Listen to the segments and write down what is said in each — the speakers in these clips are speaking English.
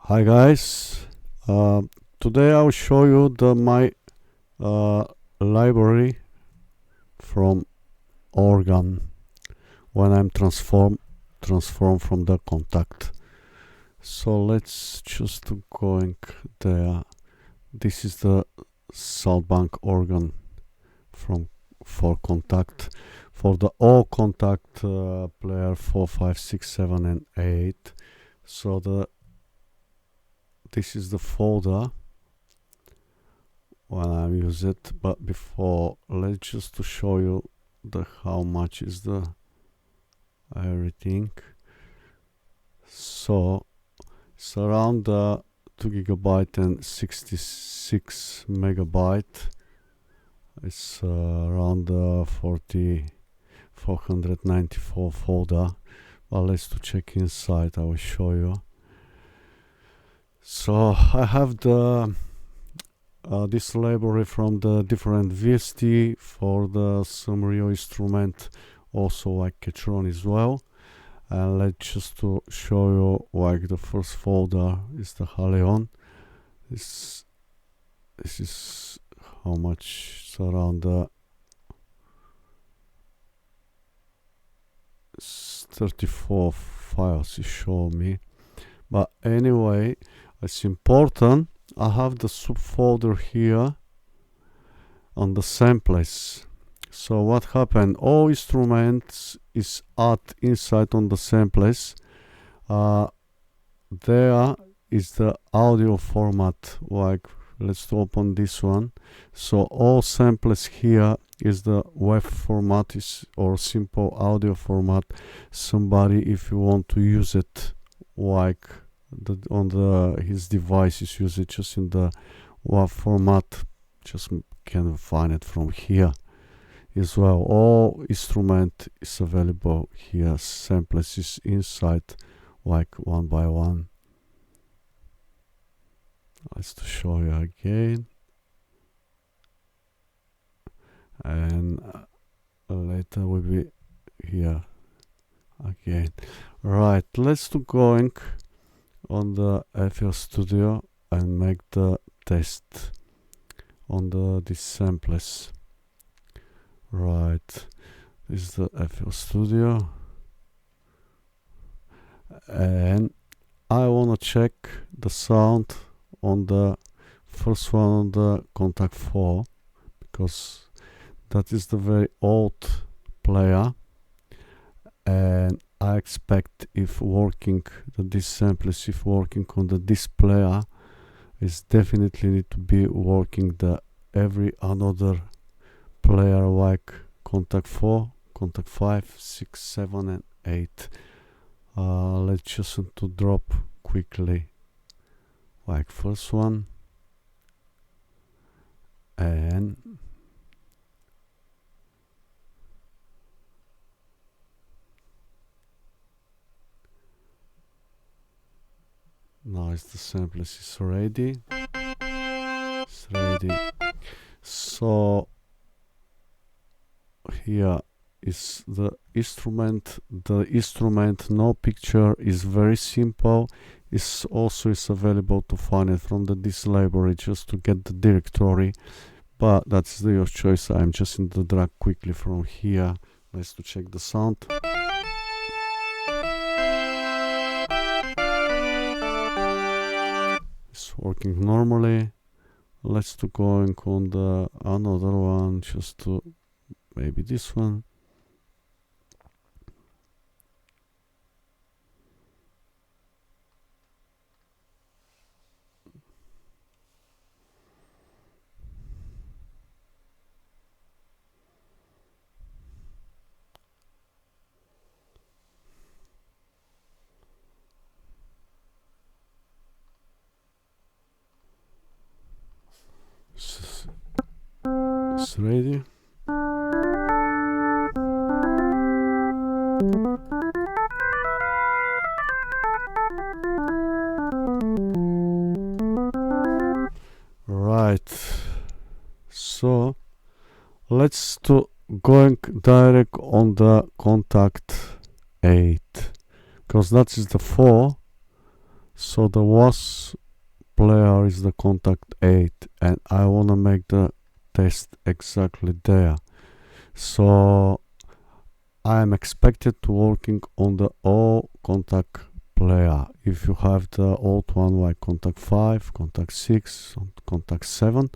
Hi guys, today I'll show you my library from organ when I'm transform from the Kontakt. So let's just going there. This is the soundbank organ for Kontakt, for the all Kontakt player 4, 5, 6, 7 and 8. So this is the folder when I use it, but before, let's just to show you how much is the everything. So it's around 2 GB and 66 megabyte. It's around 494 folder. But let's to check inside. I will show you. So I have this library from the different VST for the some real instrument, also like Ketron as well. And let's just to show you, like, the first folder is the Haleon. This is how much. It's around 34 files it show me. But anyway, it's important. I have the subfolder here on the samples. So what happened? All instruments is inside on the samples. There is the audio format. Like, let's open this one. So all samples here is the WAV format or simple audio format. Somebody, if you want to use it, like on his devices, use it just in the WAV format, just can find it from here as well. All instrument is available here. Samples is inside, like one by one. Let's to show you again, and later will be here again. Right, let's to going on the FL Studio and make the test on these samples. Right, this is the FL Studio, and I wanna check the sound on the first one on the Kontakt 4, because that is the very old player, and I expect if working this samples, if working on this player, is definitely need to be working every another player like Kontakt 4, Kontakt 5, 6, 7 and 8. Let's just to drop quickly, like first one, and now the samples is ready. It's ready. So here is the instrument. The instrument, no picture, is very simple. It's also available to find it from this library, just to get the directory. But that's your choice. I'm just in the drag quickly from here. Let's to check the sound. It's working normally. Let's to going on the another one, just to maybe this one. It's ready. Right, so let's to going direct on the Kontakt 8, because that is the 4. So the was player is the Kontakt 8, and I wanna make the test exactly there. So I am expected to working on the all Kontakt player. If you have the old one like Kontakt 5, Kontakt 6, and Kontakt 7,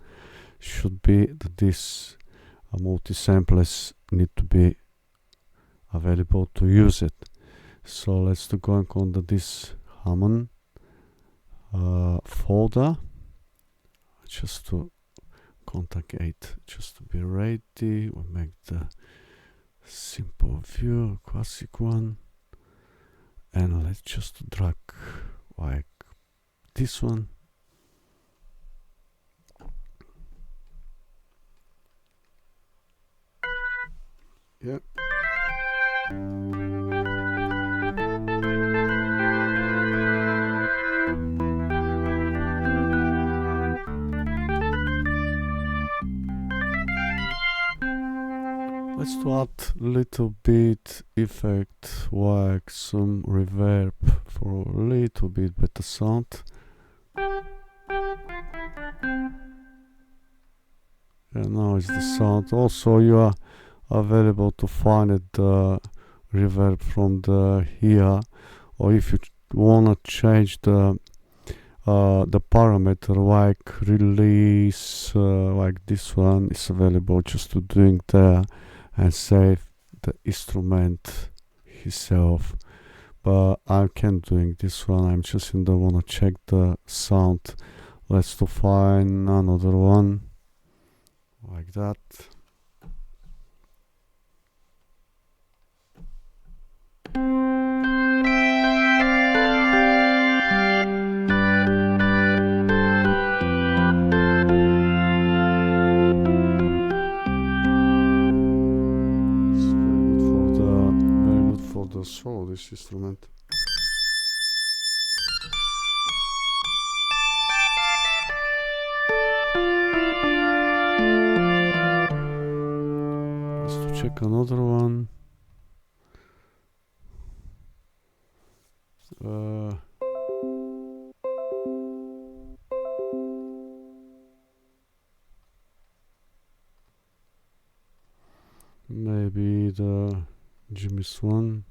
should be that this multi-samples need to be available to use it. So let's do going on this Hammond folder, just to Kontakt 8, just to be ready. We'll make the simple view, classic one, and let's just drag like this one. Yeah. Let's add little bit effect, like some reverb for a little bit better sound. And now is the sound. Also, you are available to find it reverb from the here, or if you wanna change the parameter like release, like this one is available just to doing there and save the instrument itself. But I can't doing this one. I'm just in the wanna check the sound. Let's to find another one like that. So this instrument. Let's to check another one. Maybe the Jimmy's one.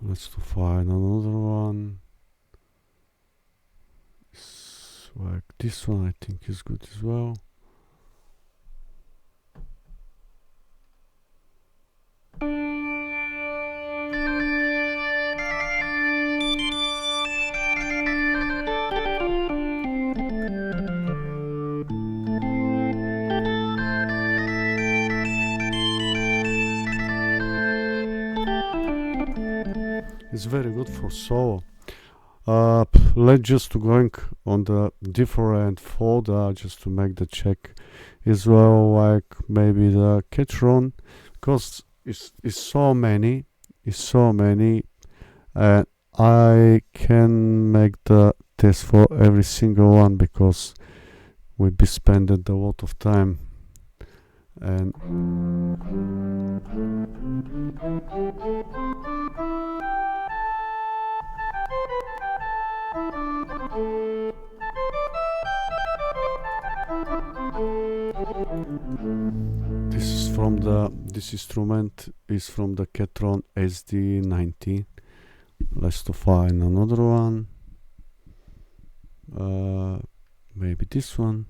Let's to find another one. It's like this one, I think is good as well. It's very good for solo. Let's just going on the different folder just to make the check as well, like maybe the Catron, because it's so many, and I can make the test for every single one because we be spending a lot of time. And this instrument is from the Catron SD90. Let's to find another one. Maybe this one.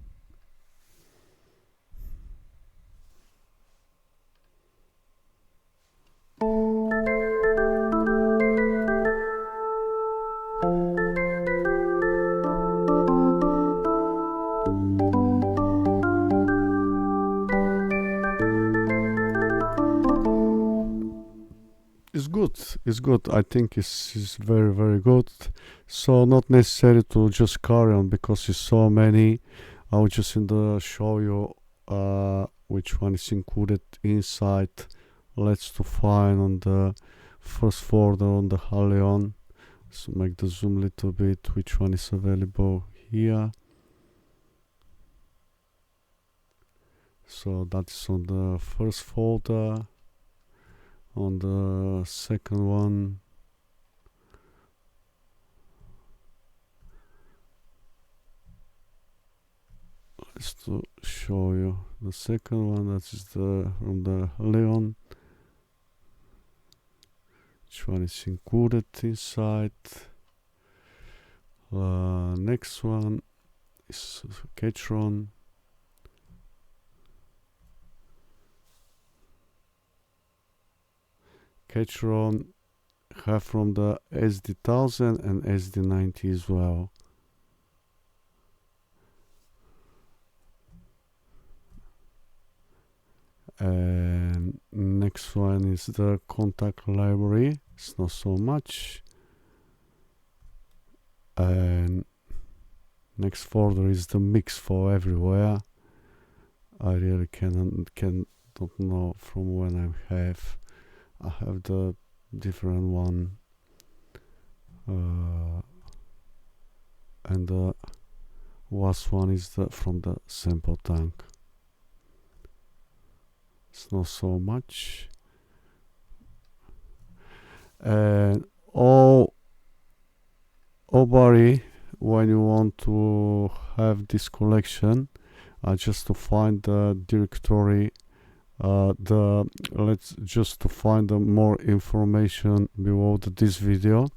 It's good. I think it's very, very good. So not necessary to just carry on because it's so many. I'll just show you which one is included inside. Let's to find on the first folder on the Halion. So make the zoom a little bit, which one is available here. So that's on the first folder. On the second one, just to show you the second one, that is the from the Leon, which one is included inside. Next one is Catron. Catron have from the SD1000 and SD90 as well. And next one is the Kontakt library. It's not so much. And next folder is the mix for everywhere. I really don't know from when I have the different one, and the last one is from the sample tank. It's not so much. And Obari, when you want to have this collection, just to find the directory, let's just to find more information below this video.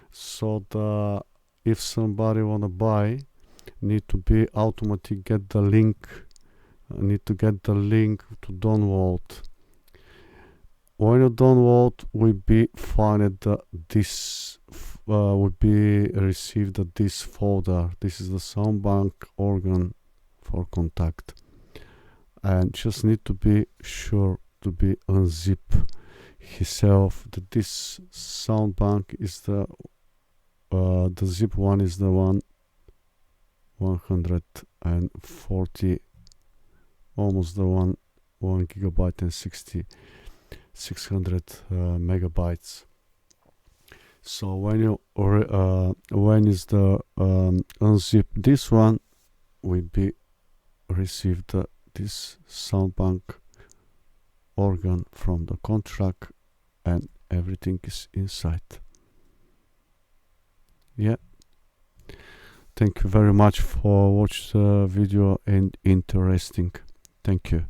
So if somebody wanna buy, need to be automatic get the link. Need to get the link to download. When you download, will be find this will be received this folder. This is the sound bank organ for Kontakt, and just need to be sure to be unzip himself. That this sound bank is the zip one is the 140, almost the 1 gigabyte and 600 megabytes. So when you when is the unzip this one, will be received this sound bank organ from the Kontakt, and everything is inside. Yeah. Thank you very much for watching the video and interesting. Thank you.